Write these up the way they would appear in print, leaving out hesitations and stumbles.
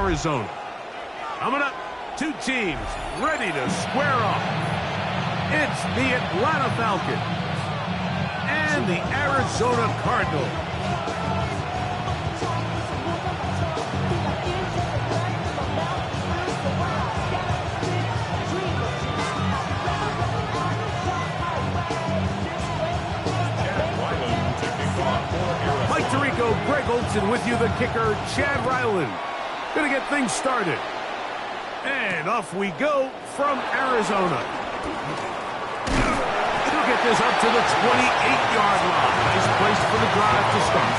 Arizona. Coming up, two teams ready to square off. It's the Atlanta Falcons and the Arizona Cardinals. Mike Tirico, Greg Olson with you, the kicker, Chad Ryland. Gonna get things started. And off we go from Arizona. He'll get this up to the 28-yard line. Nice place for the drive to start.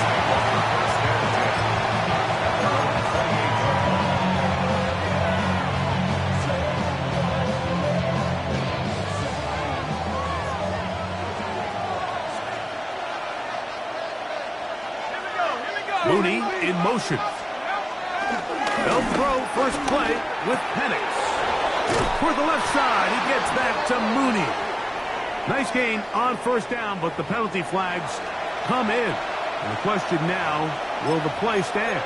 Mooney in motion. They'll throw first play with Penix. For the left side, he gets back to Mooney. Nice gain on first down, but the penalty flags come in. And the question now, will the play stand?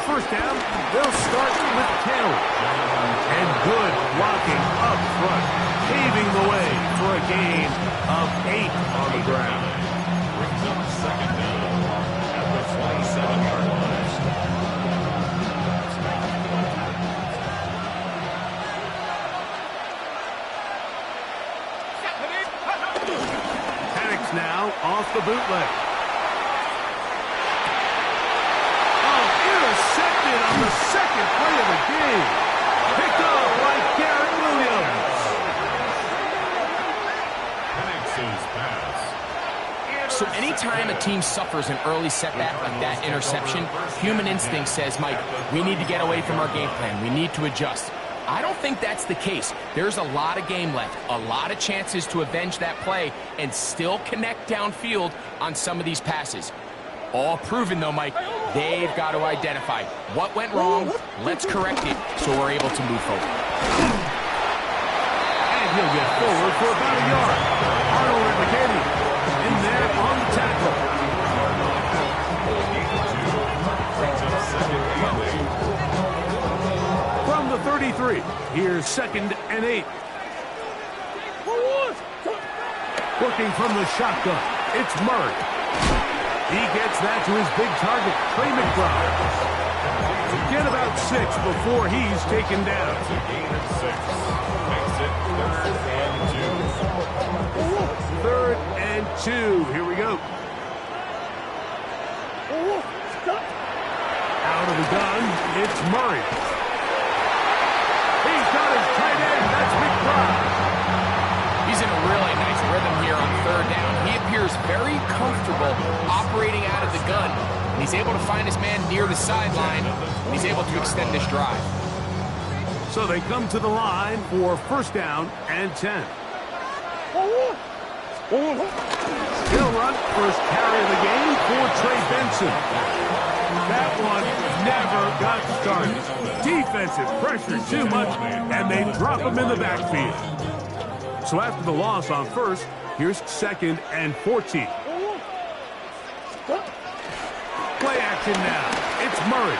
First down, they'll start with Taylor. And good blocking up front, paving the way for a gain of 8 on the ground. Brings up second down at the 27-yard line. Penix now off the bootleg. On the second play of the game. Picked up by Garrett Williams. Penix's pass. So anytime a team suffers an early setback like that interception, human instinct says, Mike, we need to get away from our game plan. We need to adjust. I don't think that's the case. There's a lot of game left, a lot of chances to avenge that play and still connect downfield on some of these passes. All proven, though, Mike. They've got to identify what went wrong. Let's correct it so we're able to move forward. And he'll get forward for about a yard. Arnold and McKinney in there on the tackle. From the 33, here's 2nd and 8. Working from the shotgun, it's Murray. He gets that to his big target, Trey McBride. To get about 6 before he's taken down. That's a gain of 6. Makes it 3rd and 2. 3rd and 2. Here we go. Out of the gun, it's Murray. He's got his tight end. That's McBride. He's in a really nice rhythm here on 3rd down. He appears very comfortable operating out of the gun. And he's able to find his man near the sideline, and he's able to extend this drive. So they come to the line for 1st down and 10. Still run, first carry of the game for Trey Benson. That one never got started. Defensive pressure too much, and they drop him in the backfield. So after the loss on 1st, here's 2nd and 14. Play action now. It's Murray.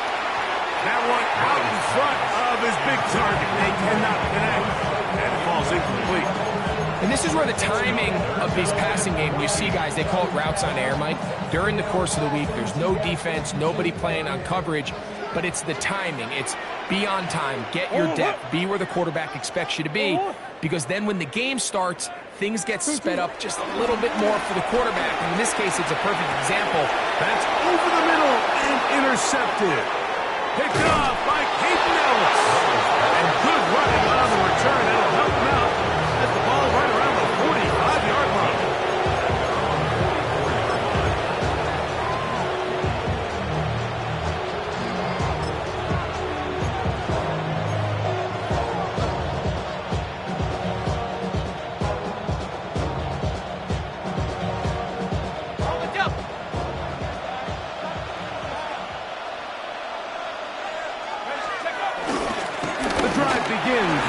That one out in front of his big target. They cannot connect. And it falls incomplete. And this is where the timing of these passing games, you see guys, they call it routes on air, Mike. During the course of the week, there's no defense, nobody playing on coverage, but it's the timing. It's be on time, get your depth, be where the quarterback expects you to be, because then when the game starts, things get sped up just a little bit more for the quarterback. And in this case, it's a perfect example. That's over the middle and intercepted. Picked up by Peyton Ellis. And good running on the return. That'll help him out at the ball right around the 45-yard line.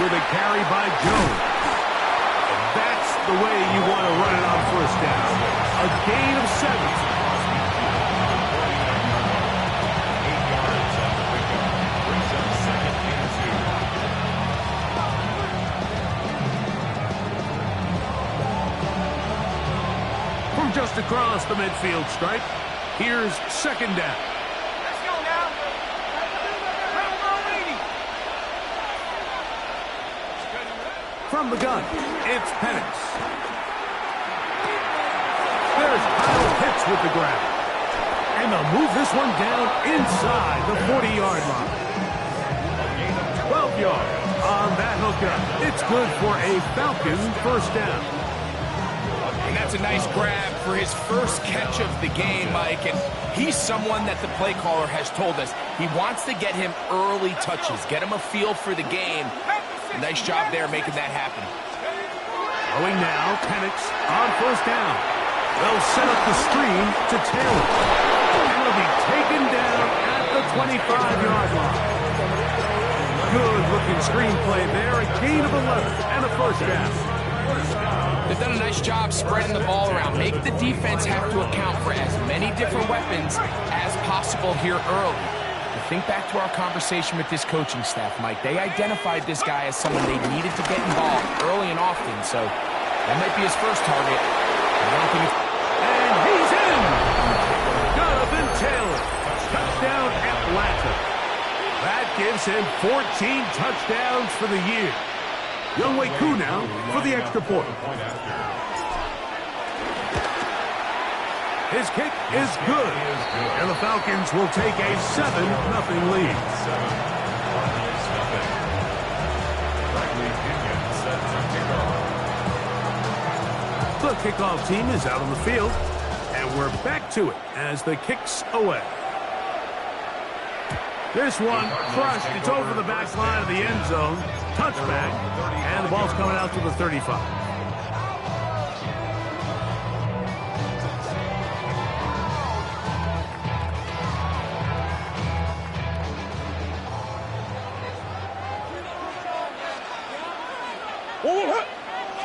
with a carry by Jones. And that's the way you want to run it on first down. A gain of 7. From just across the midfield stripe, here's second down. Let's go now. From the gun, it's Penix. There's Kyle Pitts with the grab. And they'll move this one down inside the 40-yard line. 12 yards on that hookup. It's good for a Falcon first down. And that's a nice grab for his first catch of the game, Mike. And he's someone that the play caller has told us he wants to get him early touches, get him a feel for the game. Nice job there making that happen. Throwing now, Penix on first down. They'll set up the screen to Taylor. And he'll be taken down at the 25-yard line. Good-looking screenplay there. A gain of 11 and a first down. They've done a nice job spreading the ball around. Make the defense have to account for as many different weapons as possible here early. But think back to our conversation with this coaching staff, Mike. They identified this guy as someone they needed to get involved early and often, so that might be his first target. I don't think it's... And he's in! Jonathan Taylor. Touchdown Atlanta. That gives him 14 touchdowns for the year. Younghoe Koo now for the extra point. His kick is good. And the Falcons will take a 7-0 lead. The kickoff team is out on the field. And we're back to it as the kick's away. This one crushed. It's over the back line of the end zone. Touchback. And the ball's coming out to the 35.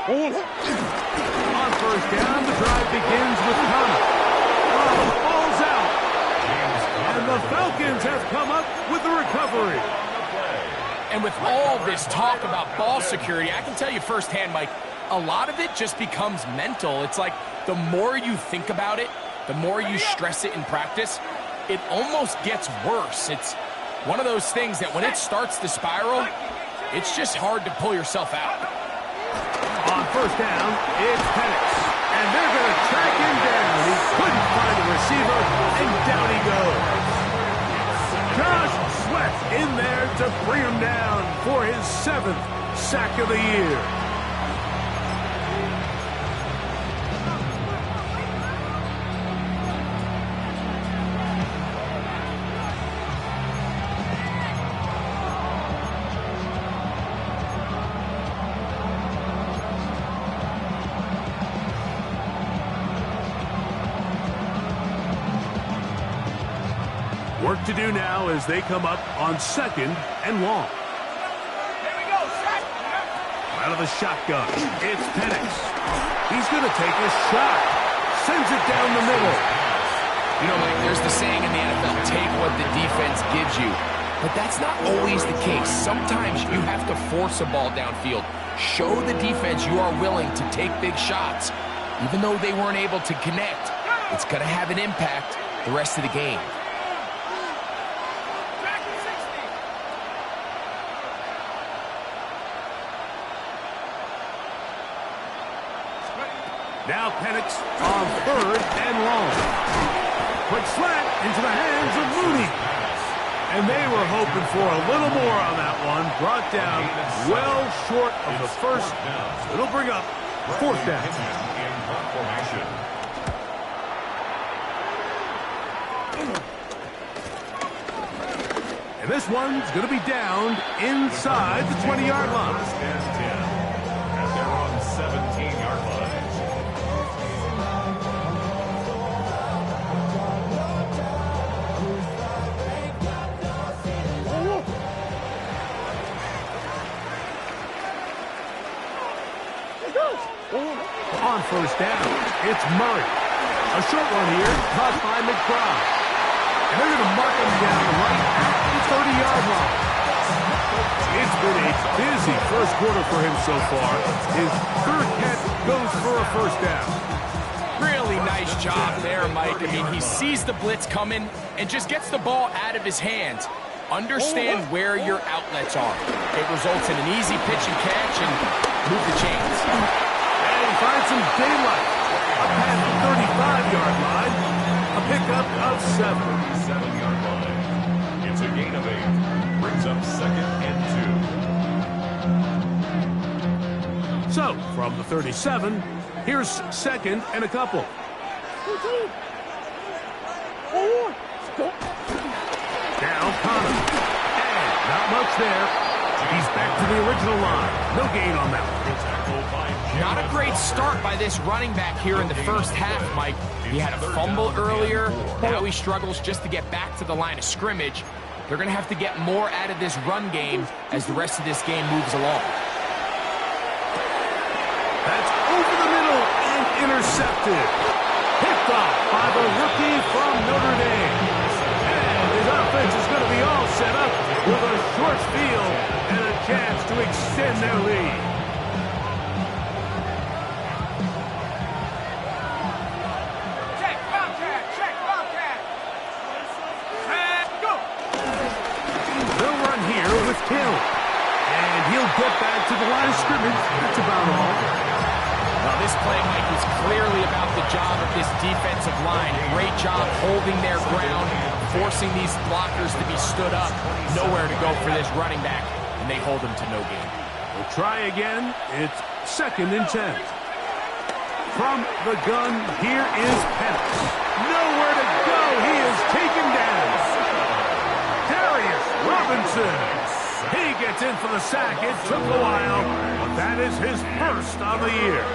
On first down, the drive begins with Connor. Oh, the ball's out. And the Falcons have come up with the recovery. And with all this talk about ball security, I can tell you firsthand, Mike, a lot of it just becomes mental. It's like the more you think about it, the more you stress it in practice, it almost gets worse. It's one of those things that when it starts to spiral, it's just hard to pull yourself out. On first down, it's Penix. And they're going to track him down. He couldn't find a receiver, and down he goes. Josh Sweat in there to bring him down for his 7th sack of the year. Work to do now as they come up on 2nd and long. Here we go, set. Out of the shotgun, it's Penix. He's going to take a shot. Sends it down the middle. You know, Mike, there's the saying in the NFL, take what the defense gives you. But that's not always the case. Sometimes you have to force a ball downfield. Show the defense you are willing to take big shots. Even though they weren't able to connect, it's going to have an impact the rest of the game. Now Penix on 3rd and long. Quick slant into the hands of Mooney. And they were hoping for a little more on that one. Brought down well short of the first. It'll bring up 4th down. And this one's going to be downed inside the 20-yard line. As they're on 17-yard line. first down. It's Murray. A short one here, caught by McBride. And they're going to mark him down right at the 30-yard line. It's been a busy first quarter for him so far. His third catch goes for a first down. Really nice job there, Mike. I mean, he sees the blitz coming and just gets the ball out of his hands. Understand where your outlets are. It results in an easy pitch and catch and move the chains. And he finds some daylight. Up past the 35-yard line. A pickup of 7. 7-yard line. It's a gain of 8. Brings up 2nd and 2. So, from the 37, here's 2nd and a couple. Now Connor. And not much there. He's back to the original line. No gain on that one. Not a great start by this running back here in the first half, Mike. He had a fumble earlier. Now he struggles just to get back to the line of scrimmage. They're going to have to get more out of this run game as the rest of this game moves along. That's over the middle and intercepted. Picked off by the rookie from Notre Dame. And his offense is going to be all set up with a short field and a chance to extend their lead. Check, Bobcat. And go. They'll run here with Hill. And he'll get back to the line of scrimmage. That's about all. Well, this play, Mike, is clearly about the job of this defensive line. Great job holding their ground, forcing these blockers to be stood up. Nowhere to go for this running back, and they hold him to no gain. We'll try again. It's 2nd and 10. From the gun, here is Penix. Nowhere to go. He is taken down. Darius Robinson. He gets in for the sack. It took a while, but that is his first on the year.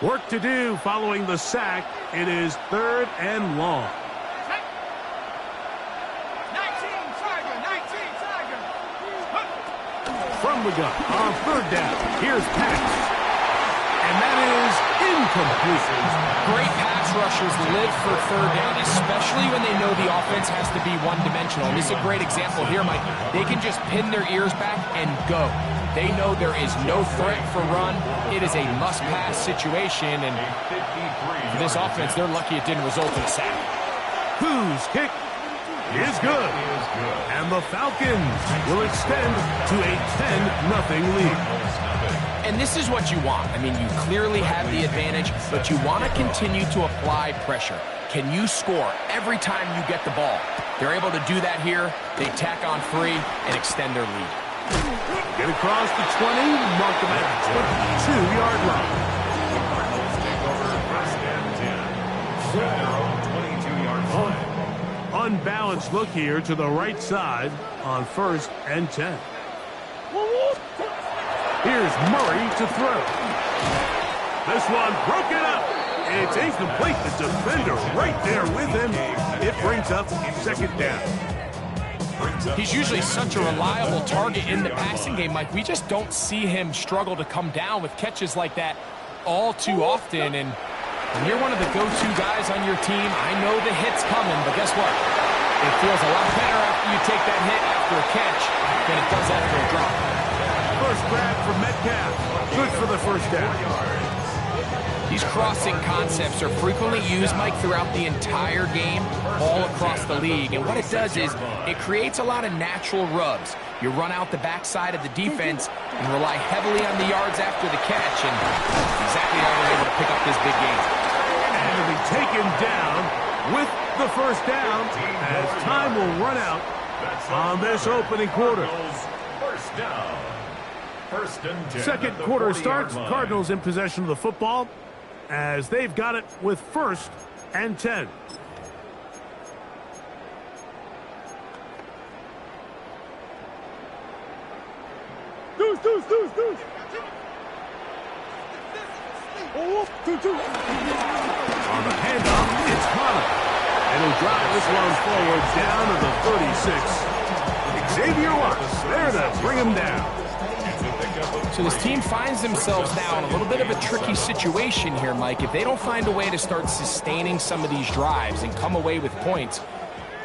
Work to do following the sack. It is 3rd and long. 19, Tiger. From the gun on 3rd down. Here's Penix. And that is incomplete. Great pass rushers live for 3rd down, especially when they know the offense has to be one-dimensional. And this is a great example here, Mike. They can just pin their ears back and go. They know there is no threat for run. It is a must-pass situation, and for this offense, they're lucky it didn't result in a sack. Whose kick is good. And the Falcons will extend to a 10-0 lead. And this is what you want. I mean, you clearly have the advantage, but you want to continue to apply pressure. Can you score every time you get the ball? They're able to do that here. They tack on 3 and extend their lead. Get across the 20, mark them at the 22-yard line. Unbalanced look here to the right side on 1st and 10. Here's Murray to throw. This one broken up. It's incomplete. The defender right there with him. It brings up 2nd down. He's usually such a reliable target in the passing game, Mike. We just don't see him struggle to come down with catches like that all too often. And when you're one of the go-to guys on your team, I know the hit's coming, but guess what? It feels a lot better after you take that hit after a catch than it does after a drop. First grab for Metcalf. Good for the first down. These crossing concepts are frequently used, Mike, throughout the entire game, all across the league. And what it does is it creates a lot of natural rubs. You run out the backside of the defense and rely heavily on the yards after the catch, and exactly how they're able to pick up this big game. And to be taken down with the first down as time will run out on this opening quarter. First down. 1st and 10. Second quarter starts. Cardinals in possession of the football as they've got it with 1st and 10. On the handoff, it's Hunter. And he'll drive this one forward down to the 36. Xavier Watts there to bring him down. So this team finds themselves now in a little bit of a tricky situation here, Mike. If they don't find a way to start sustaining some of these drives and come away with points,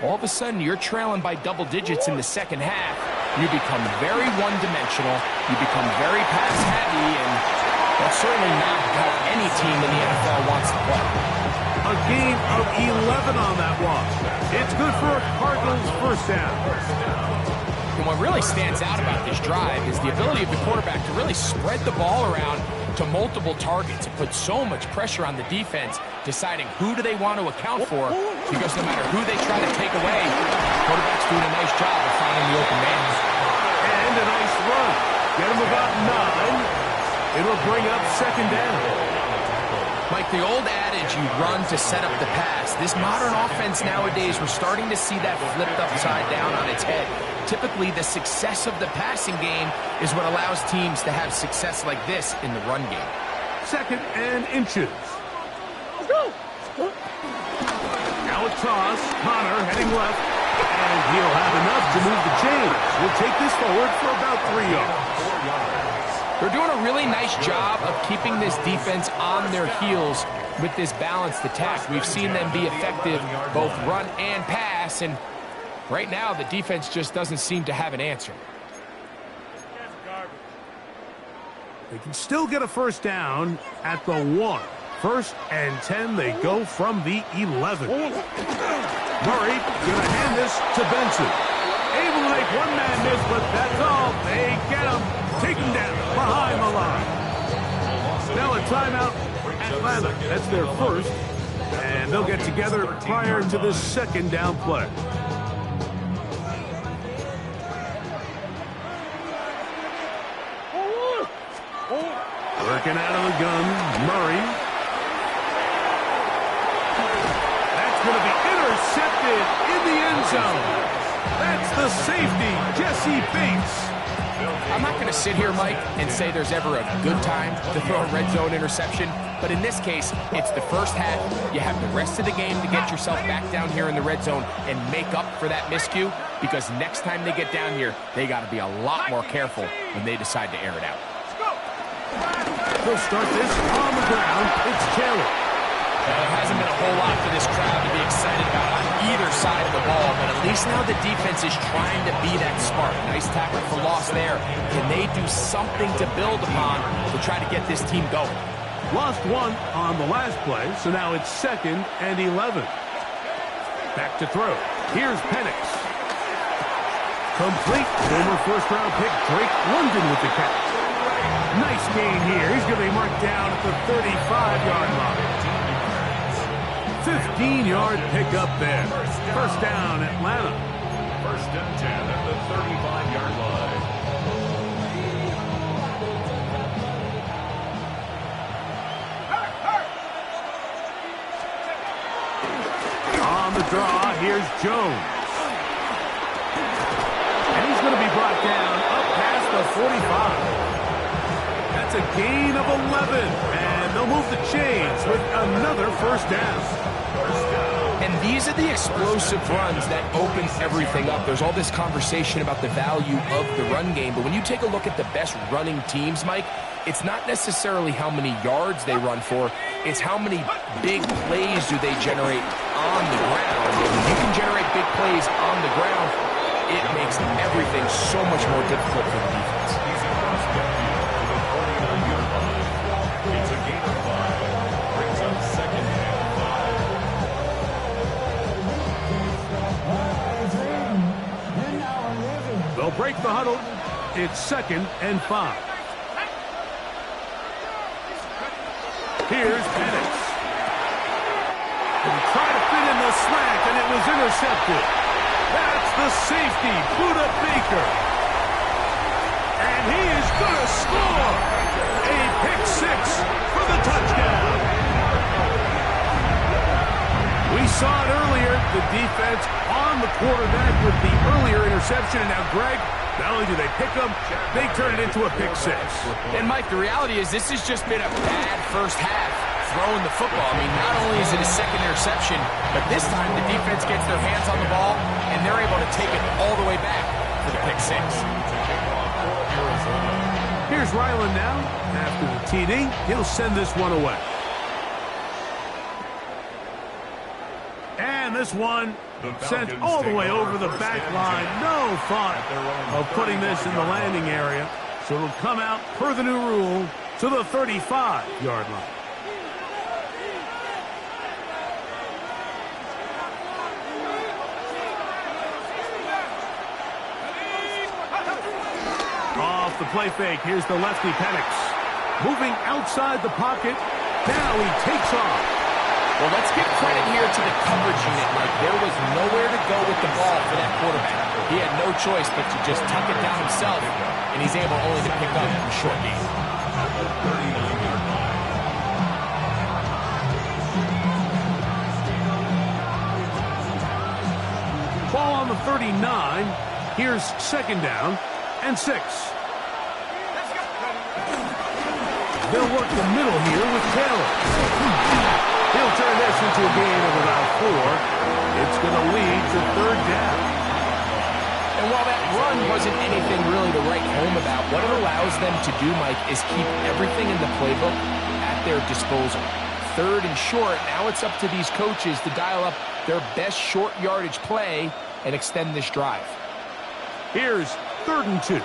all of a sudden you're trailing by double digits in the second half. You become very one-dimensional. You become very pass-heavy, and that's certainly not how any team in the NFL wants to play. A gain of 11 on that one. It's good for a Cardinals first down. And what really stands out about this drive is the ability of the quarterback to really spread the ball around to multiple targets. It puts so much pressure on the defense, deciding who do they want to account for, because no matter who they try to take away, the quarterback's doing a nice job of finding the open man. And a nice run. Get him about 9. It'll bring up second down. Like the old adage, you run to set up the pass. This modern offense nowadays, we're starting to see that flipped upside down on its head. Typically, the success of the passing game is what allows teams to have success like this in the run game. Second and inches. Now a toss. Connor heading left. And he'll have enough to move the chains. We'll take this forward for about 3 yards. They're doing a really nice job of keeping this defense on their heels with this balanced attack. We've seen them be effective both run and pass, and right now the defense just doesn't seem to have an answer. They can still get a first down at the 1. First and 10, they go from the 11. Murray gonna hand this to Benson. Able to make one man miss, but that's all. They get him. Take him down behind the line. Now a timeout. Atlanta, that's their first. And they'll get together prior to this second down play. Working out of the gun, Murray. That's going to be intercepted in the end zone. That's the safety, Jesse Bates. I'm not going to sit here, Mike, and say there's ever a good time to throw a red zone interception, but in this case, it's the first half. You have the rest of the game to get yourself back down here in the red zone and make up for that miscue, because next time they get down here, they got to be a lot more careful when they decide to air it out. They'll start this on the ground. It's Taylor. There hasn't been a whole lot for this crowd to be excited about on either side of the ball, but at least now the defense is trying to be that smart. Nice tackle for loss there. Can they do something to build upon to try to get this team going? Lost one on the last play, so now it's second and 11. Back to throw. Here's Penix. Complete. Former first-round pick Drake London with the catch. Nice gain here. He's going to be marked down at the 35-yard line. 15-yard pickup there. First down, Atlanta. First and 10 at the 35-yard line. On the draw, here's Jones. And he's going to be brought down up past the 45. That's a gain of 11. And they'll move the chains with another first down. And these are the explosive runs that open everything up. There's all this conversation about the value of the run game, but when you take a look at the best running teams, Mike, it's not necessarily how many yards they run for, it's how many big plays do they generate on the ground. And when you can generate big plays on the ground, it makes everything so much more difficult for the defense. It's a gain of 5. Brings up second and 5. They'll break the huddle. It's second and 5. Here's Penix. And try to fit in the slant, and it was intercepted. That's the safety, Budda Baker. And he is going to score. A pick six for the touchdown. We saw it earlier, the defense on the quarterback with the earlier interception. And now, Greg, Not only do they pick them, they turn it into a pick six. And, Mike, the reality is this has just been a bad first half throwing the football. I mean, not only is it a second interception, but this time the defense gets their hands on the ball, and they're able to take it all the way back for the pick six. Here's Ryland now. After the TD, he'll send this one away. And this one sent all the way over the back line. No thought of putting this in the landing area. So it'll come out, per the new rule, to the 35-yard line. Off the play fake, here's the lefty Penix. Moving outside the pocket. Now he takes off. Well, let's give credit here to the coverage unit, Mike. There was nowhere to go with the ball for that quarterback. He had no choice but to just tuck it down himself, and he's able only to pick up a short gain. Ball on the 39. Here's second down and 6. They'll work the middle here with Taylor. He'll turn this into a gain of about 4. It's going to lead to third down. And while that run wasn't anything really to write home about, what it allows them to do, Mike, is keep everything in the playbook at their disposal. Third and short, now it's up to these coaches to dial up their best short yardage play and extend this drive. Here's 3rd and 2.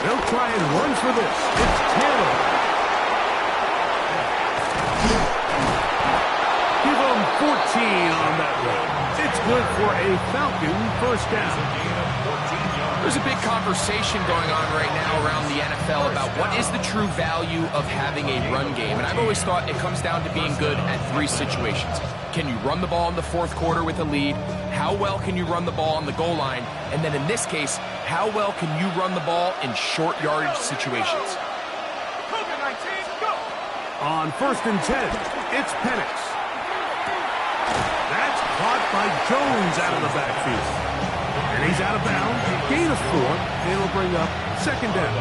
They'll try and run for this. It's Taylor. Give them 14 on that run. It's good for a Falcon first down. There's a big conversation going on right now around the NFL about what is the true value of having a run game. And I've always thought it comes down to being good at 3 situations. Can you run the ball in the 4th quarter with a lead? How well can you run the ball on the goal line? And then in this case, how well can you run the ball in short yardage situations? On 1st and 10, it's Penix. That's caught by Jones out of the backfield. And he's out of bounds. Gain of 4. It'll bring up second down.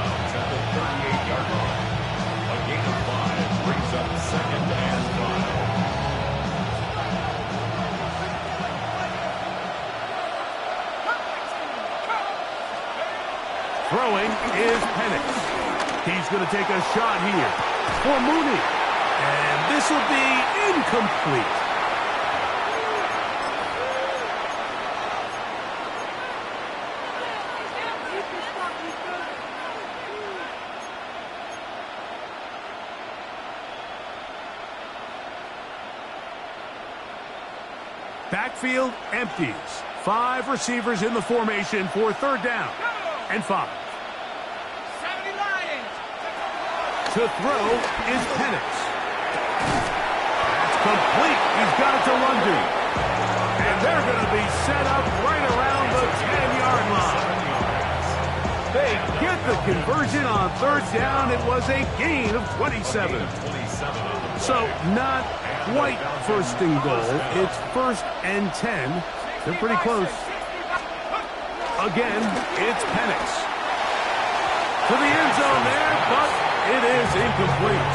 A gain of 5 brings up second and 5. Throwing is Penix. He's going to take a shot here for Mooney. And this will be incomplete. Backfield empties. 5 receivers in the formation for 3rd down and 5. To throw is Penix. That's complete. He's got it to Lundy. And they're going to be set up right around the 10-yard line. They get the conversion on 3rd down. It was a gain of 27. So not quite 1st and goal. It's 1st and 10. They're pretty close. Again, it's Penix. To the end zone there, but it is incomplete.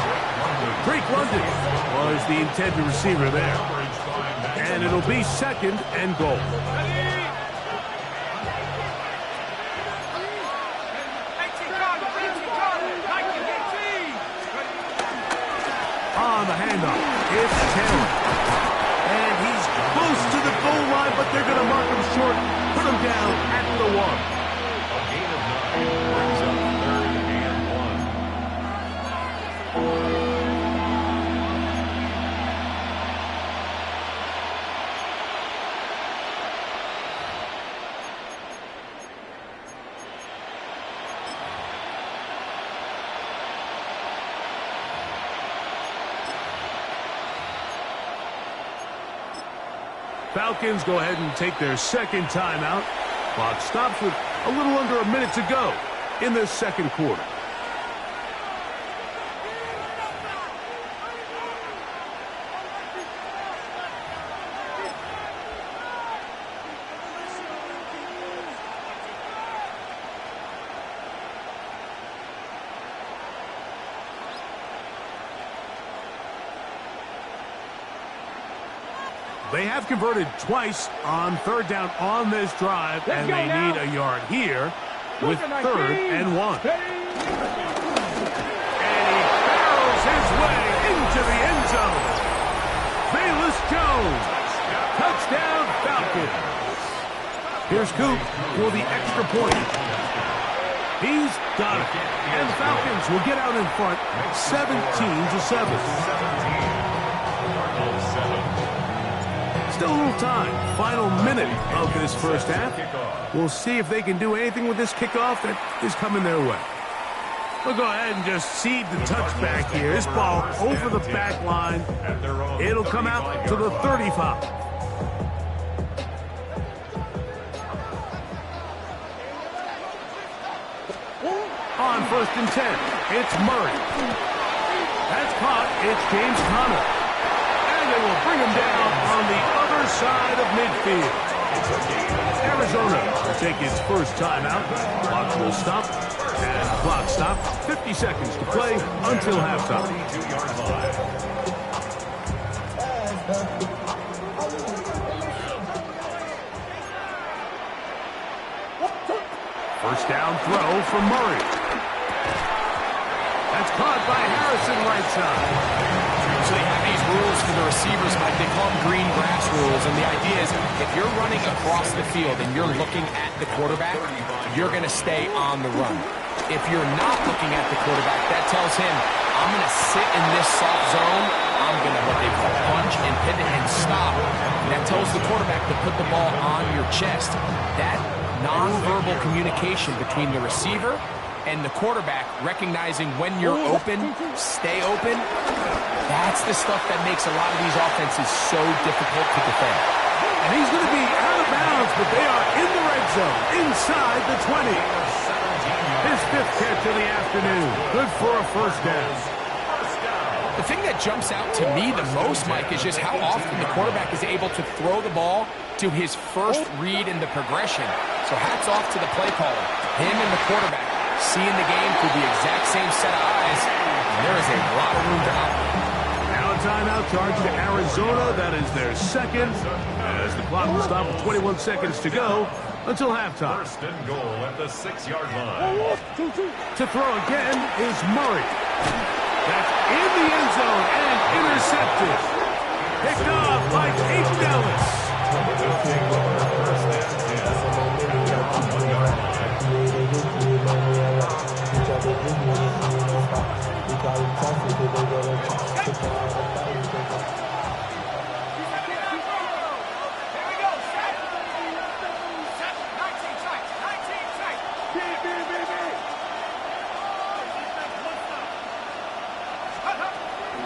Drake London was the intended receiver there. And it'll be 2nd and goal. On the handoff, it's Taylor. And he's close to the goal line, but they're going to mark him short, put him down at the 1. A gain of 9 brings up 3rd and 1. Falcons go ahead and take their 2nd timeout. Clock stops with a little under a minute to go in the 2nd quarter. They have converted twice on third down on this drive, and they need a yard here with 3rd and 1. And he barrels his way into the end zone. Velus Jones, touchdown Falcons. Here's Coop for the extra point. He's got it. And the Falcons will get out in front 17-7. Still a little time. Final minute of this first half. We'll see if they can do anything with this kickoff that is coming their way. We'll go ahead and just seed the touchback here. This ball over the back line. It'll come out to the 35. On 1st and 10, it's Murray. That's caught. It's James Conner. And they will bring him down on the other side of midfield. Arizona will take its first timeout. Clock will stop. And the clock stops. 50 seconds to play until halftime. First down throw from Murray. That's caught by Harrison right side. So they have these rules for the receivers, Mike. They call them green grass rules. And the idea is if you're running across the field and you're looking at the quarterback, you're going to stay on the run. If you're not looking at the quarterback, that tells him, I'm going to sit in this soft zone. I'm going to what they call punch and pivot and stop. And that tells the quarterback to put the ball on your chest. That nonverbal communication between the receiver and the quarterback, recognizing when you're open, stay open, that's the stuff that makes a lot of these offenses so difficult to defend. And he's going to be out of bounds, but they are in the red zone, inside the 20. His 5th catch of the afternoon. Good for a first down. The thing that jumps out to me the most, Mike, is just how often the quarterback is able to throw the ball to his first read in the progression. So hats off to the play caller. Him and the quarterback seeing the game through the exact same set of eyes. And there is a lot of room to operate. Now a timeout charge to Arizona. That is their 2nd. As the clock will stop with 21 seconds to go until halftime. 1st and goal at the 6-yard line. To throw again is Murray. That's in the end zone and intercepted. Picked off by Aiden Ellis.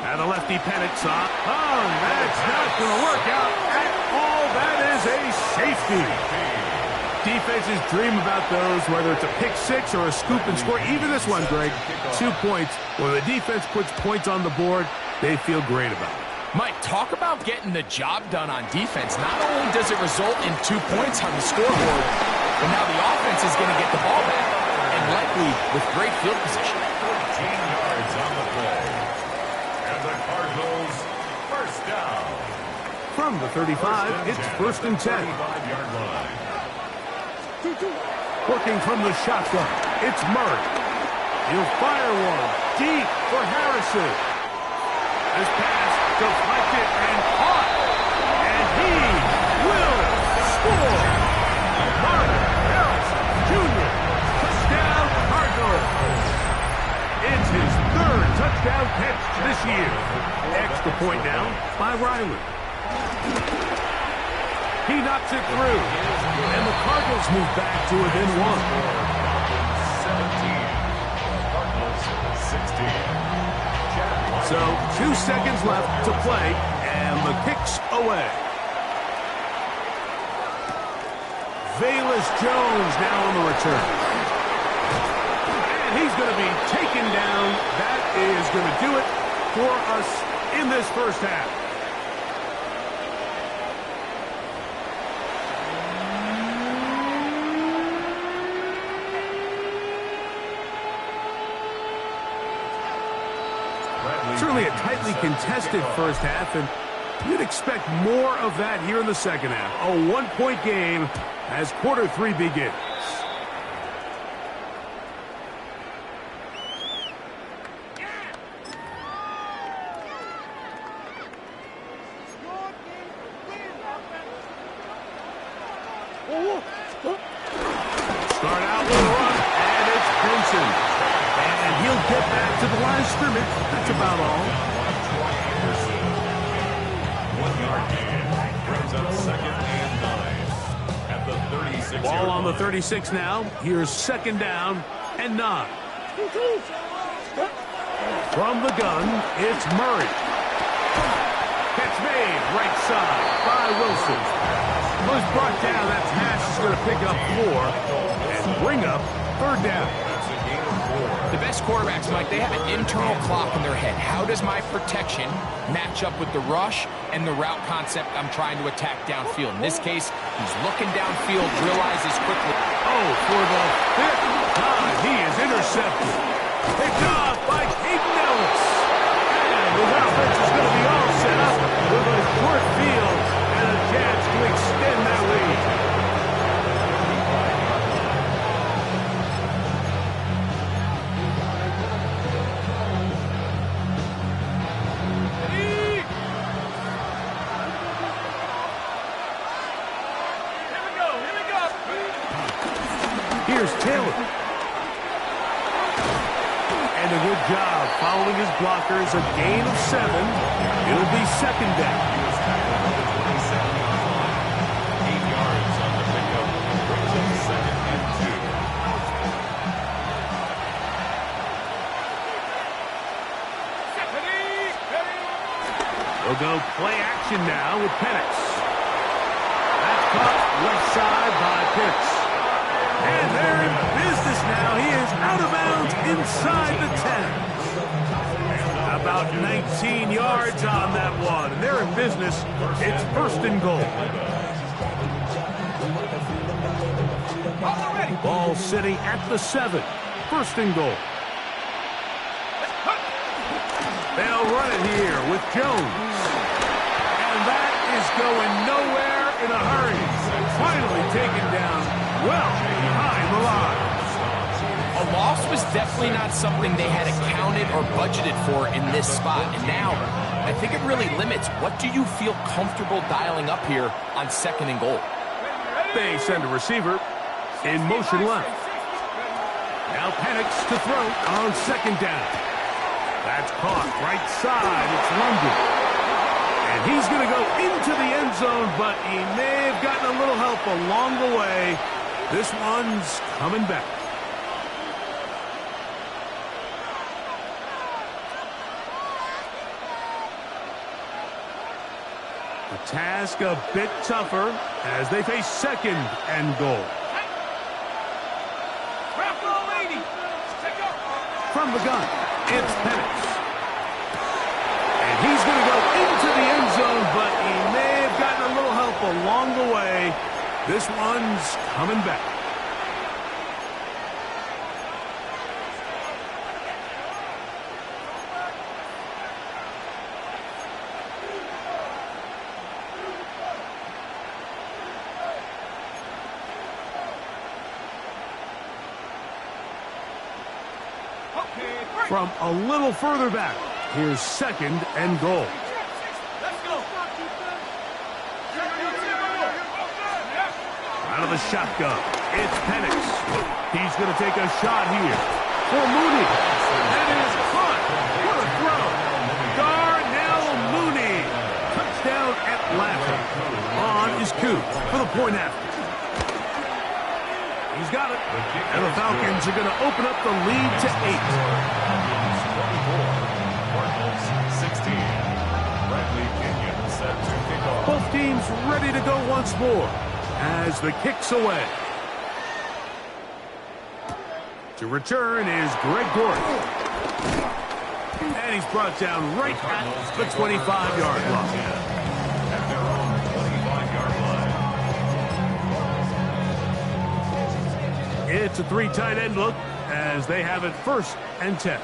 And the lefty Penix off. Oh, that's not going to work out at all. That is a safety. Defenses dream about those, whether it's a pick six or a scoop and score. Even this one, Greg, 2 points. When the defense puts points on the board, they feel great about it. Mike, talk about getting the job done on defense. Not only does it result in 2 points on the scoreboard, but now the offense is going to get the ball back, and likely with great field position. 14 yards on the play. And the Cardinals, first down. From the 35, it's 1st and 10. 5-yard line. Working from the shotgun, it's Murray. He'll fire one deep for Harrison. This pass deflected and caught. And he will score. Marvin Harrison Jr. Touchdown Cardinals. It's his 3rd touchdown catch this year. Extra point now by Riley. He knocks it through. And the Cardinals move back to within 1. 17. Cardinals, 16. So 2 seconds left to play, and the kick's away. Velus Jones now on the return. And he's going to be taken down. That is going to do it for us in this first half. Certainly a tightly contested first half, and You'd expect more of that here in the second half. A one-point game as quarter 3 begins. Start out with a run, and it's Benson. And he'll get back to the line of scrimmage. That's about all. 1 yard gain brings up 2nd and 9 at the 36. Ball on the 36 now. Here's 2nd down and 9. From the gun, it's Murray. Catch made, right side by Wilson. Was brought down. That pass is going to pick up 4 and bring up 3rd down. That's a gain of 4. The best quarterbacks, Mike, they have an internal clock in their head. How does my protection match up with the rush and the route concept I'm trying to attack downfield? In this case, he's looking downfield, realizes quickly. Oh, for the 5th time, he is intercepted. Picked off by Hayden Ellis. And his offense is going to be all set up with a short field and a chance to extend that lead. Here's Taylor. And a good job following his blockers. A gain of 7. It'll be 2nd down. 8 yards on the pickup. Brings up 2nd and 2. We'll go play action now with Penix. That's caught left side by Pitts. And they're in business now. He is out of bounds inside the 10. About 19 yards on that one. And they're in business. It's 1st and goal. Ball sitting at the 7. 1st and goal. They'll run it here with Jones. And that is going nowhere in a hurry. Finally taken down well behind the line. A loss was definitely not something they had accounted or budgeted for in this spot. And now, I think it really limits what do you feel comfortable dialing up here on 2nd and goal. They send a receiver in motion left. Now Penix to throw on 2nd down. That's caught right side. It's London. And he's going to go into the end zone, but he may have gotten a little help along the way. This one's coming back. The task a bit tougher as they face 2nd and goal. From the gun, it's Penix. And he's going to go into the end zone, but he may have gotten a little help along the way. This one's coming back. From a little further back, here's 2nd and goal. Out of the shotgun, it's Penix. He's going to take a shot here for Mooney. That is caught. What a throw. Darnell Mooney. Touchdown Atlanta. On is Coop for the point after. He's got it. And the Falcons are going to open up the lead to 8. Cardinals 16. Bradley Kenyon set to kick off. Both teams ready to go once more as the kick's away. To return is Greg Gordon. And he's brought down right at the 25-yard line. At their own 25-yard line. It's a 3 tight end look as they have it 1st and 10.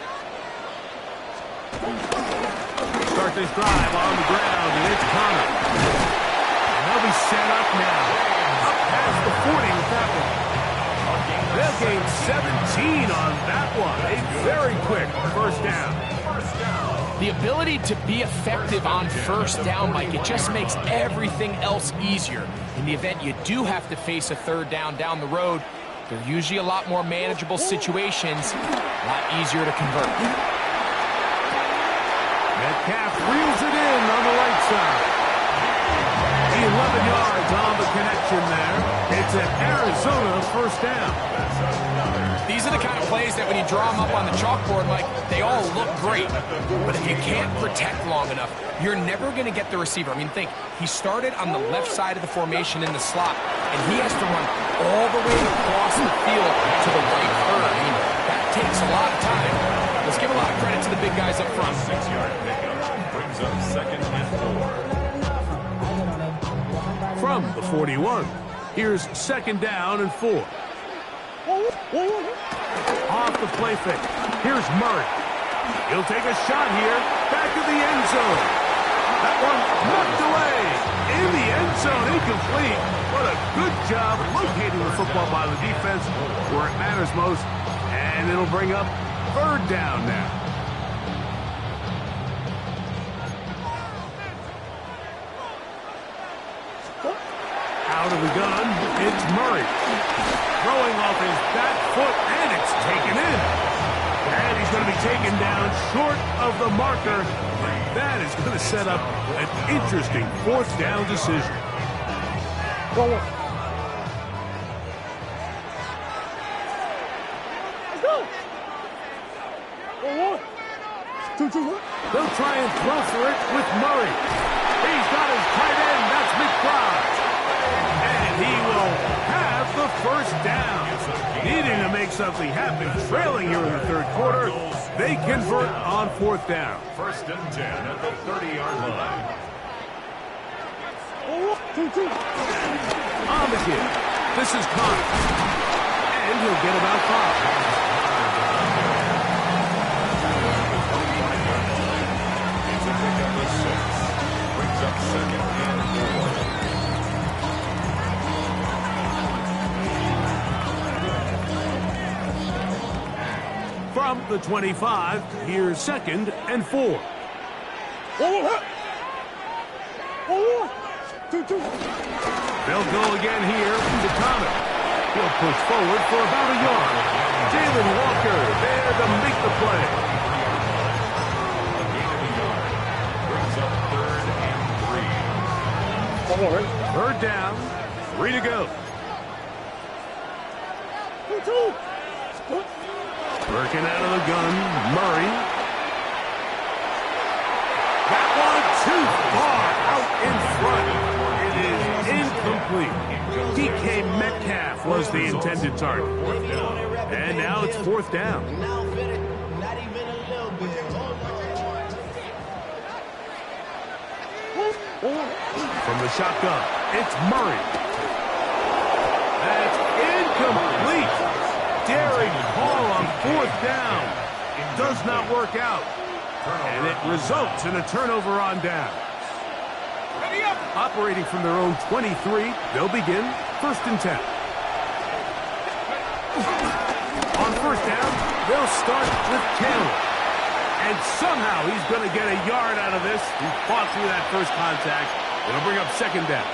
start this drive on the ground, and it's Connor. And they'll be set up now. Up past the 40 with that one. They'll gain 17 on that one. A very quick first down. The ability to be effective on first down, Mike, it just makes everything else easier. In the event you do have to face a third down the road, they're usually a lot more manageable situations, a lot easier to convert. Metcalf reels it in on the right side. 11 yards on the connection there. It's an Arizona first down. These are the kind of plays that when you draw them up on the chalkboard, Mike, they all look great. But if you can't protect long enough, you're never going to get the receiver. I mean, think, he started on the left side of the formation in the slot, and he has to run all the way across the field to the right third. I mean, that takes a lot of time. Let's give a lot of credit to the big guys up front. 6-yard pickup brings up 2nd and 4. From the 41, here's 2nd down and 4. Off the play fake. Here's Murray. He'll take a shot here. Back to the end zone. That one knocked away. In the end zone, incomplete. What a good job locating the football by the defense where it matters most. And it'll bring up 3rd down now. Out of the gun, it's Murray. Throwing off his back foot, and it's taken in. And he's going to be taken down short of the marker. That is going to set up an interesting 4th down decision. They'll try and throw for it with Murray. He's got his tight end. That's McBride. And he will have the first down. Needing to make something happen, trailing here in the 3rd quarter. They convert on 4th down. 1st and 10 at the 30-yard line. On the kick. This is Connor. And he'll get about 5. It's a pickup of 6. Brings up 2nd and 4. From the 25, here's 2nd and 4. They'll go again here to Connor. He'll push forward for about a yard. Jalen Walker there to make the play. A gain of a yard. Brings up 3rd and 3. 3rd down, 3 to go. Working out of the gun, Murray. That one too far out in front. It is incomplete. DK Metcalf was the intended target. And now it's 4th down. From the shotgun, it's Murray. That's incomplete. Daring call on 4th down. It does not work out. And it results in a turnover on down. Operating from their own 23, they'll begin 1st and 10. On 1st down, they'll start with Taylor. And somehow he's going to get a yard out of this. He fought through that first contact. It'll bring up 2nd down.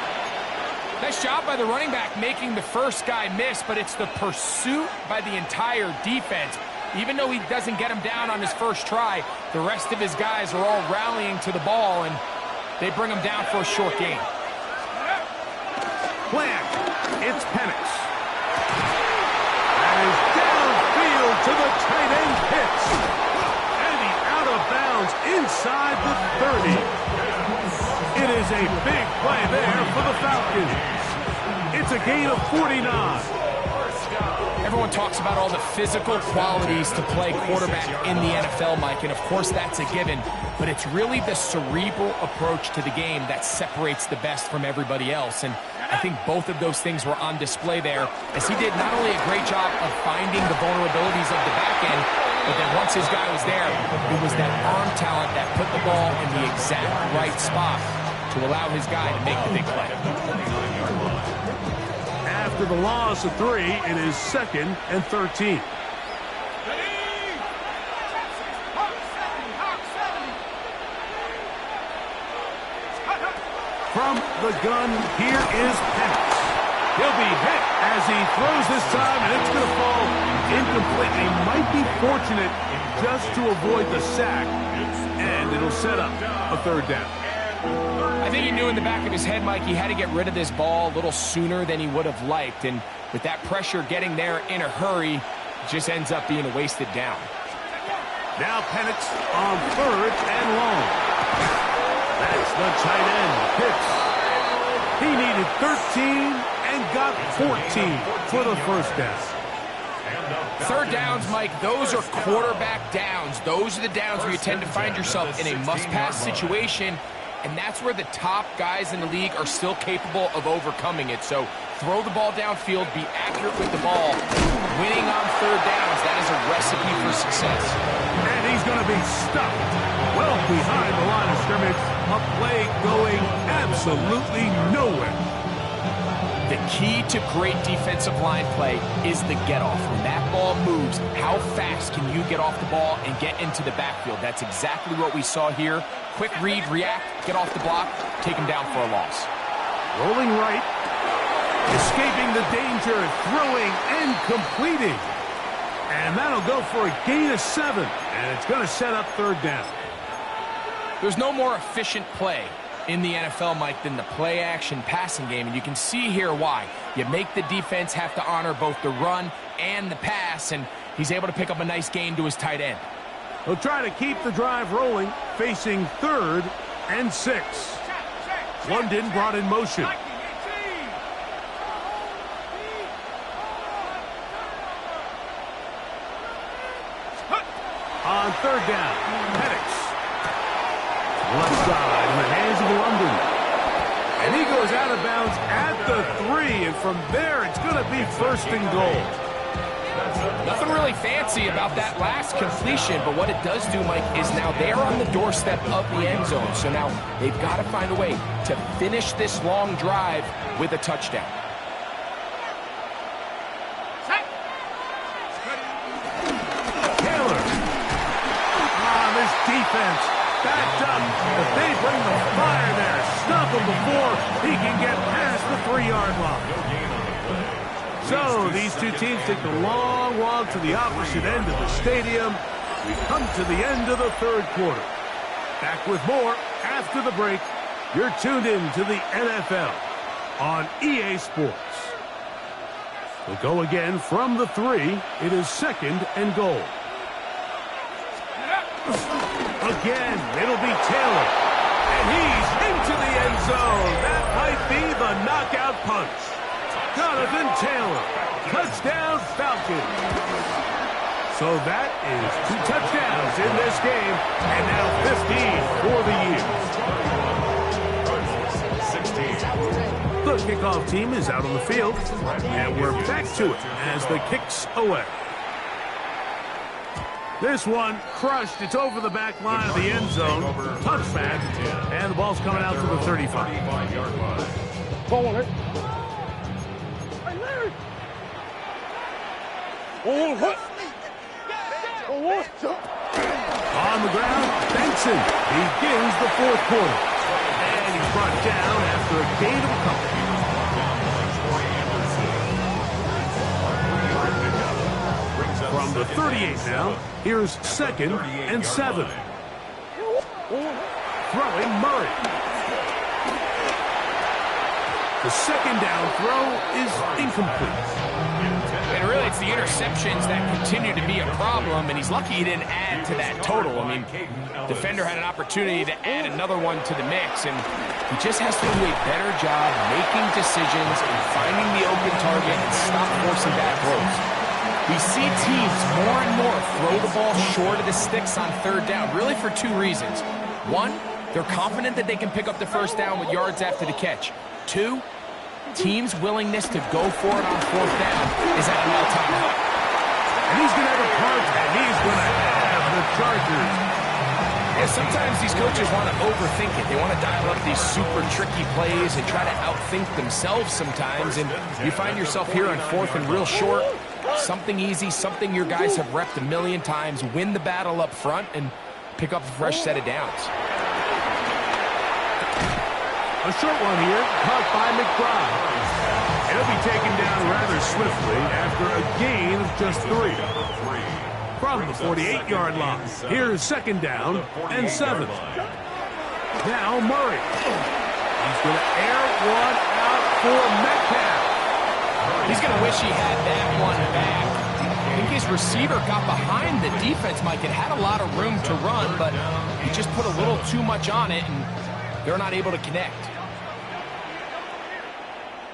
Nice job by the running back making the first guy miss, but it's the pursuit by the entire defense. Even though he doesn't get him down on his first try, the rest of his guys are all rallying to the ball, and they bring him down for a short gain. Plant. It's Penix. That is downfield to the tight end Pitts. And he's out of bounds inside the 30. It is a big play there for the Falcons. It's a gain of 49. Everyone talks about all the physical qualities to play quarterback in the NFL, Mike, and of course that's a given, but it's really the cerebral approach to the game that separates the best from everybody else. And I think both of those things were on display there, as he did not only a great job of finding the vulnerabilities of the back end, but then once his guy was there, it was that arm talent that put the ball in the exact right spot to allow his guy to make the big play. After the loss of 3, it is 2nd and 13. From the gun, here is Penix. He'll be hit as he throws this time, and it's going to fall incomplete. He might be fortunate just to avoid the sack, and it'll set up a 3rd down. I think he knew in the back of his head, Mike, he had to get rid of this ball a little sooner than he would have liked, and with that pressure getting there in a hurry, it just ends up being a wasted down. Now Penix on 3rd and long. That's the tight end, Pitts. He needed 13 and got 14 for the 1st down. 3rd downs, Mike, those are quarterback downs. Those are the downs where you tend to find yourself in a must-pass situation, and that's where the top guys in the league are still capable of overcoming it. So throw the ball downfield, be accurate with the ball. Winning on 3rd downs, that is a recipe for success. And he's going to be stuck well behind the line of scrimmage. A play going absolutely nowhere. The key to great defensive line play is the get-off. When that ball moves, how fast can you get off the ball and get into the backfield? That's exactly what we saw here. Quick read, react, get off the block, take him down for a loss. Rolling right, escaping the danger, throwing and completing. And that'll go for a gain of 7, and it's going to set up 3rd down. There's no more efficient play in the NFL, Mike, than the play-action passing game, and you can see here why. You make the defense have to honor both the run and the pass, and he's able to pick up a nice gain to his tight end. He'll try to keep the drive rolling, facing 3rd and 6. London brought in motion. On 3rd down, Penix. Left side in the hands of London. And he goes out of bounds at the 3, and from there it's going to be 1st and goal. Nothing really fancy about that last completion, but what it does do, Mike, is now they're on the doorstep of the end zone. So now they've got to find a way to finish this long drive with a touchdown. Taylor. This defense backed up. If they bring the fire there, stop him before he can get past the 3-yard line. So these two teams take the long walk to the opposite end of the stadium. We've come to the end of the 3rd quarter. Back with more after the break. You're tuned in to the NFL on EA Sports. We'll go again from the 3. It is 2nd and goal. Again, it'll be Taylor. And he's into the end zone. That might be the knockout punch. Jonathan Taylor. Touchdown, Falcons. So that is 2 touchdowns in this game. And now 15 for the year. 16. The kickoff team is out on the field. And we're back to it as the kicks away. This one crushed. It's over the back line of the end zone. Touchback. And the ball's coming out to the 35. Hold it. Hey, Larry. On the ground, Benson begins the 4th quarter. And he's brought down after a gain of a couple. From the 38 now, here's 2nd and 7. Throwing Murray. The 2nd down throw is incomplete. And really, it's the interceptions that continue to be a problem, and he's lucky he didn't add to that total. I mean, defender had an opportunity to add another one to the mix, and he just has to do a better job making decisions and finding the open target and stop forcing bad throws. We see teams more and more throw the ball short of the sticks on 3rd down, really for 2 reasons. 1, they're confident that they can pick up the 1st down with yards after the catch. 2, team's willingness to go for it on fourth down is at an all-time high. And he's going to have a punt, and he's going to have the Chargers. Yeah, sometimes these coaches want to overthink it. They want to dial up these super tricky plays and try to outthink themselves sometimes. And you find yourself here on fourth and real short. Something easy, something your guys have repped a million times. Win the battle up front and pick up a fresh set of downs. A short one here, caught by McBride. He'll be taken down rather swiftly after a gain of just 3. From the 48-yard line. Here's second down and 7. Now Murray. He's going to air one out for Metcalf. He's going to wish he had that one back. I think his receiver got behind the defense, Mike. It had a lot of room to run, but he just put a little too much on it, and they're not able to connect.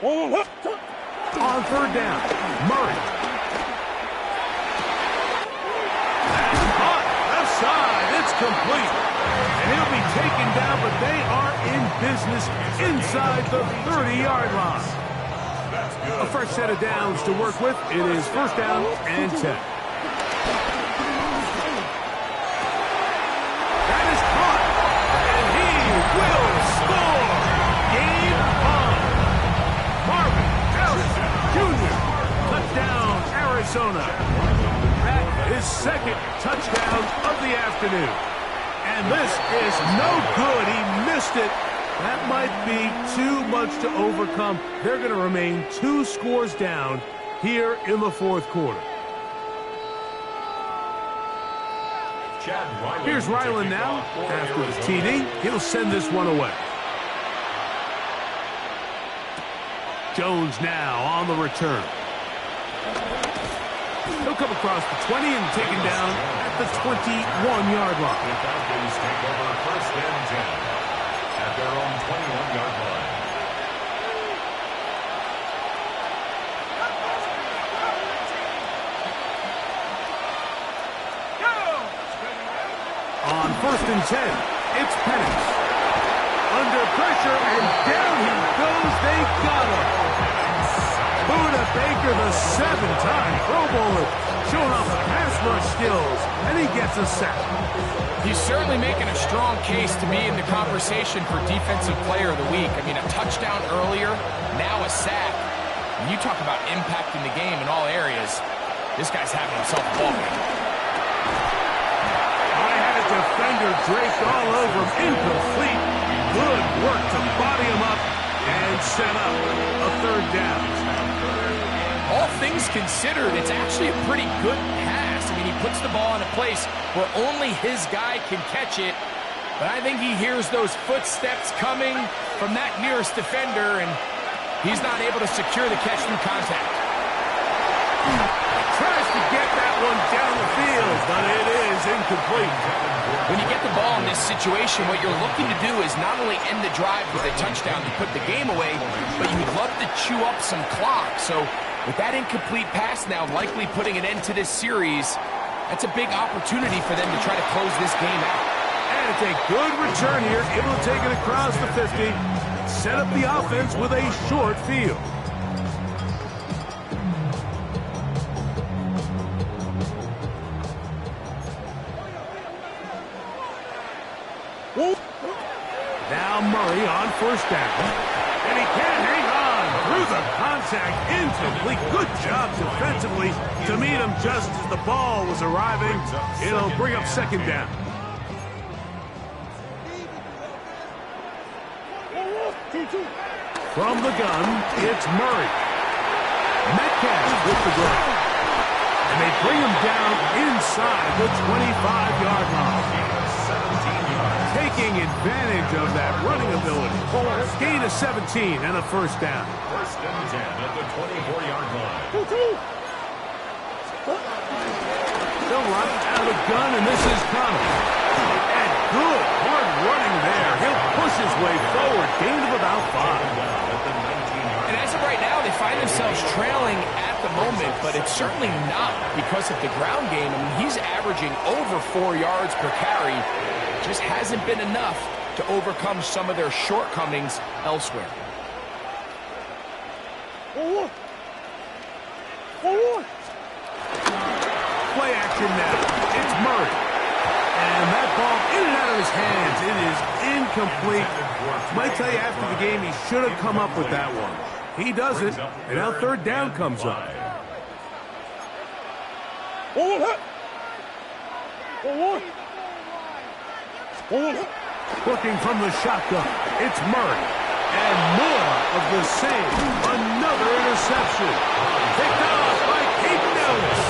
On third down, Murray. Left side, it's complete. And he'll be taken down, but they are in business inside the 30-yard line. A fresh set of downs to work with. It is first down and 10. That is caught, and he will score. Game on. Marvin Harrison Jr. Touchdown, Arizona. That is second touchdown of the afternoon. And this is no good. He missed it. That might be too much to overcome. They're going to remain 2 scores down here in the fourth quarter. Here's Ryland now. After the TD, he'll send this one away. Jones now on the return. He'll come across the 20 and taken down at the 21-yard line. The Falcons take over first and 10 at their own 21-yard line. On first and 10, it's Penix. Under pressure, and down he goes. They got him. Buda Baker, the 7-time Pro Bowler, showing off the pass rush skills, and he gets a sack. He's certainly making a strong case to be in the conversation for Defensive Player of the Week. I mean, a touchdown earlier, now a sack. When you talk about impacting the game in all areas, this guy's having himself a ball game. I had a defender draped all over him, incomplete. Good work to body him up and set up a third down. All things considered, it's actually a pretty good pass. I mean, he puts the ball in a place where only his guy can catch it. But I think he hears those footsteps coming from that nearest defender, and he's not able to secure the catch through contact. Tries to get that one down the field, but it is incomplete. When you get the ball in this situation, what you're looking to do is not only end the drive with a touchdown to put the game away, but you'd love to chew up some clock. So with that incomplete pass now likely putting an end to this series, that's a big opportunity for them to try to close this game out. And it's a good return here, able to take it across the 50, set up the offense with a short field. Now Murray on first down, and he can't hang on through the contact, incomplete. Good job defensively to meet him just as the ball was arriving. It'll bring up second down. From the gun, it's Murray. Metcalf with the ground. And they bring him down inside the 25-yard line. Taking advantage of that running ability. Gain of 17 and a first down. First and 10 at the 24-yard line. They'll run out of the gun, and this is Connor. And good hard running there. He'll push his way forward. Gain of about 5. And as of right now, they find themselves trailing at the moment, but it's certainly not because of the ground game. I mean, he's averaging over 4 yards per carry. Just hasn't been enough to overcome some of their shortcomings elsewhere. Forward. Forward. Play action now. It's Murray. And that ball in and out of his hands. It is incomplete. Might tell you after the game he should have come up with that one. He doesn't. And now third down comes up. Forward. Forward. Forward. Looking from the shotgun. It's Murray. And more of the same. Another interception. Picked off by Kate Nellis.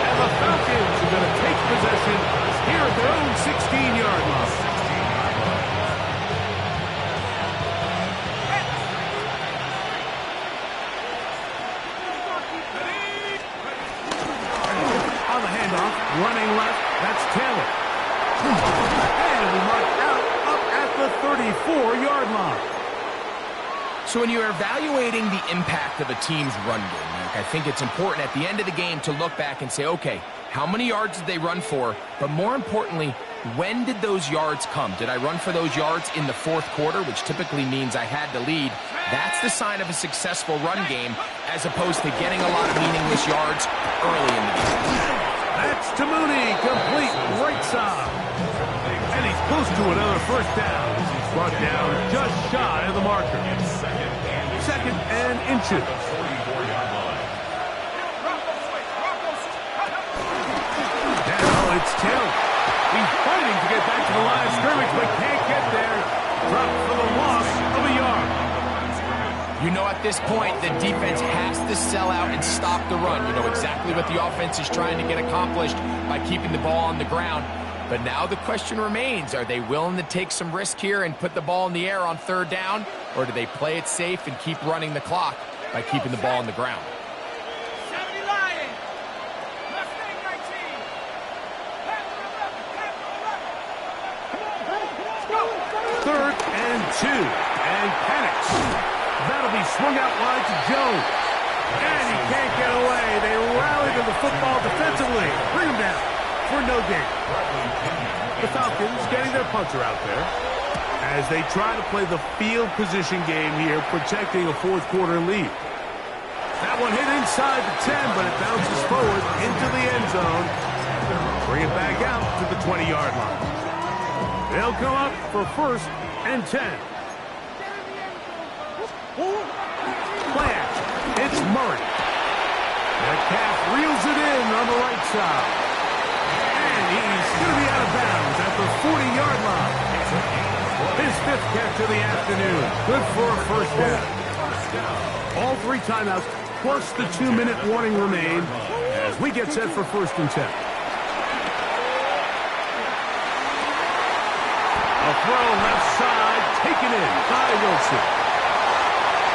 And the Falcons are going to take possession here at their own 16-yard line. On the handoff, running left, that's Taylor. And we mark out up at the 34-yard line. So when you're evaluating the impact of a team's run game, Mike, I think it's important at the end of the game to look back and say, okay, how many yards did they run for? But more importantly, when did those yards come? Did I run for those yards in the fourth quarter, which typically means I had to lead? That's the sign of a successful run game, as opposed to getting a lot of meaningless yards early in the game. That's to Mooney, complete right side. And he's close to another first down. Brought down just shy of the marker. Second and inches. Now it's Taylor. He's fighting to get back to the line of scrimmage, but can't get there. Dropped for the loss of a yard. You know, at this point, the defense has to sell out and stop the run. You know exactly what the offense is trying to get accomplished by keeping the ball on the ground. But now the question remains, are they willing to take some risk here and put the ball in the air on third down? Or do they play it safe and keep running the clock by keeping the ball on the ground? 70 Lions. Mustang 19. Panther 11. Panther 11. Let's go. Third and 2. And Penix. That'll be swung out wide to Jones. And he can't get away. They rally to the football defensively. Bring him down for no gain. The Falcons getting their punter out there as they try to play the field position game here, protecting a fourth quarter lead. That one hit inside the 10, but it bounces forward into the end zone. Bring it back out to the 20-yard line. They'll come up for first and 10. Play action. It's Murray. Metcalf reels it in on the right side. And he's going to be out of bounds at the 40-yard line. His fifth catch of the afternoon. Good for a first down. All three timeouts plus the 2-minute warning remain as we get set for first and 10. A throw left side taken in by Wilson.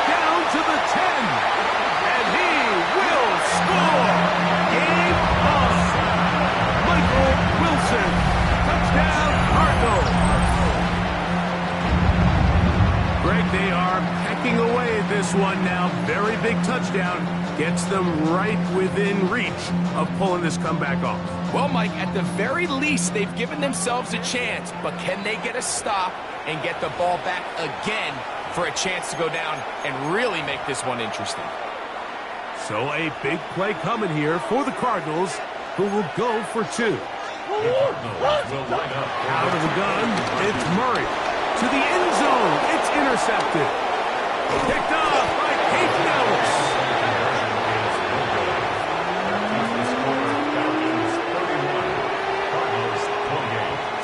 Down to the 10. And he will score. Game on. Michael Wilson. Touchdown, Cardinals. Greg, they are pecking away at this one now. Very big touchdown. Gets them right within reach of pulling this comeback off. Well, Mike, at the very least, they've given themselves a chance, but can they get a stop and get the ball back again for a chance to go down and really make this one interesting? So a big play coming here for the Cardinals, who will go for two. Out of the gun, it's Murray. To the end zone, it's intercepted. Picked off by Kate Nellis.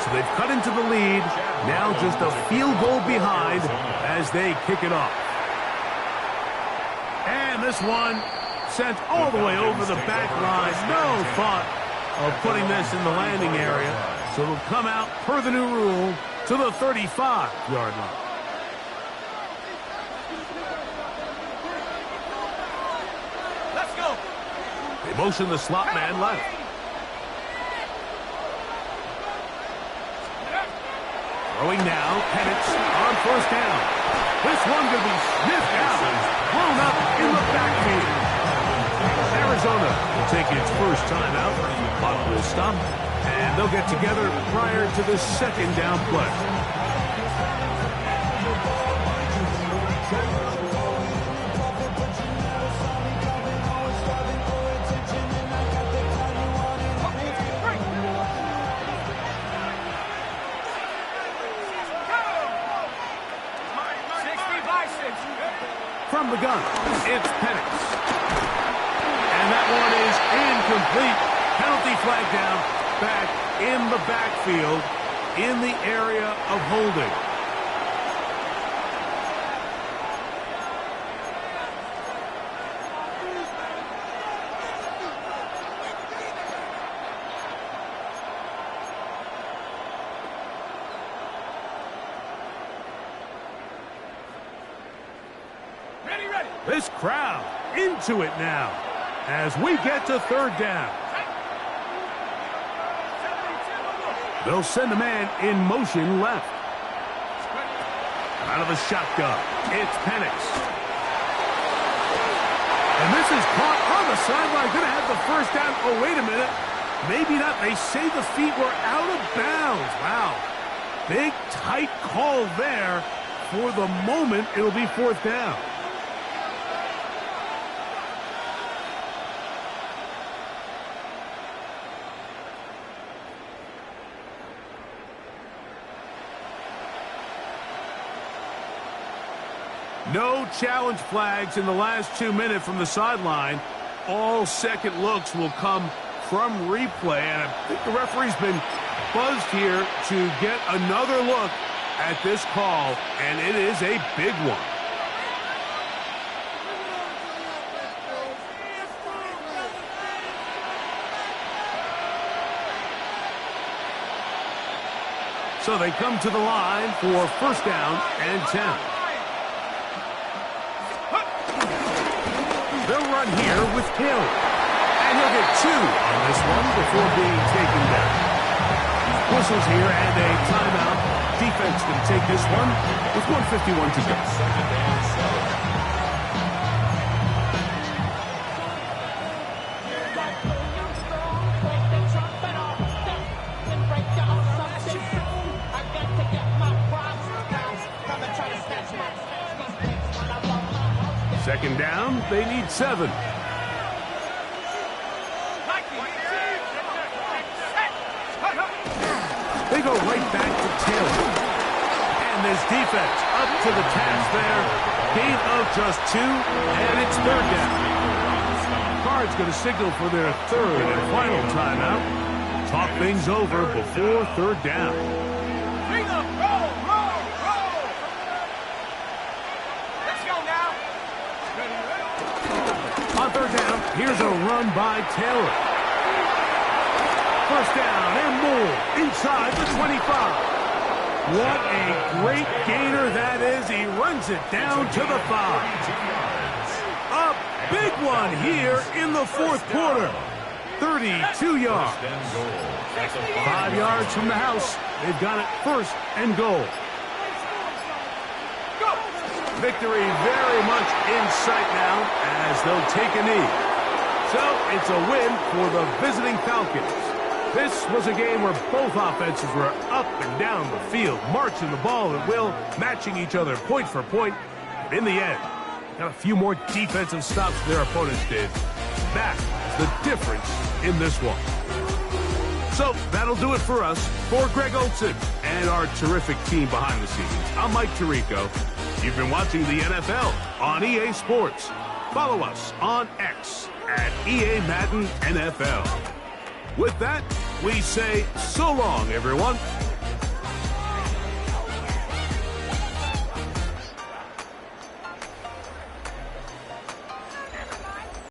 So they've cut into the lead. Now just a field goal behind as they kick it off. And this one sent all the way over the back line. No thought of putting this in the landing area. So it'll come out per the new rule to the 35-yard line. Let's go. They motion the slot man left. Throwing now, Penix on first down. This one going to be sniffed out. Blown up in the backfield. Arizona will take its first time out. Clock will stop, and they'll get together prior to the second down play. It's Penix. And that one is incomplete. Penalty flag down, back in the backfield, in the area of holding. This crowd into it now as we get to third down. They'll send a man in motion left. Out of the shotgun, it's Penix. And this is caught on the sideline. Going to have the first down. Oh, wait a minute. Maybe not. They say the feet were out of bounds. Wow. Big, tight call there. For the moment, it'll be fourth down. No challenge flags in the last 2 minutes from the sideline. All second looks will come from replay. And I think the referee's been buzzed here to get another look at this call. And it is a big one. So they come to the line for first down and 10. They'll run here with Hill. And he'll get 2 on this one before being taken down. Whistles here and a timeout. Defense going to take this one with 1:51 to go. Second down, they need 7. They go right back to Taylor. And this defense up to the task there. Gain of just 2, and it's third down. Cards going to signal for their third and final timeout. Talk things over before third down. On third down, here's a run by Taylor. First down and more inside the 25. What a great gainer that is. He runs it down to the 5. A big one here in the fourth quarter. 32 yards. 5 yards from the house. They've got it first and goal. Victory very much in sight now as they'll take a knee. So it's a win for the visiting Falcons. This was a game where both offenses were up and down the field, marching the ball at will, matching each other point for point. But in the end, got a few more defensive stops than their opponents did. That is the difference in this one. So that'll do it for us. For Greg Olson and our terrific team behind the scenes, I'm Mike Tirico. You've been watching the NFL on EA Sports. Follow us on X at EA Madden NFL. With that, we say so long, everyone.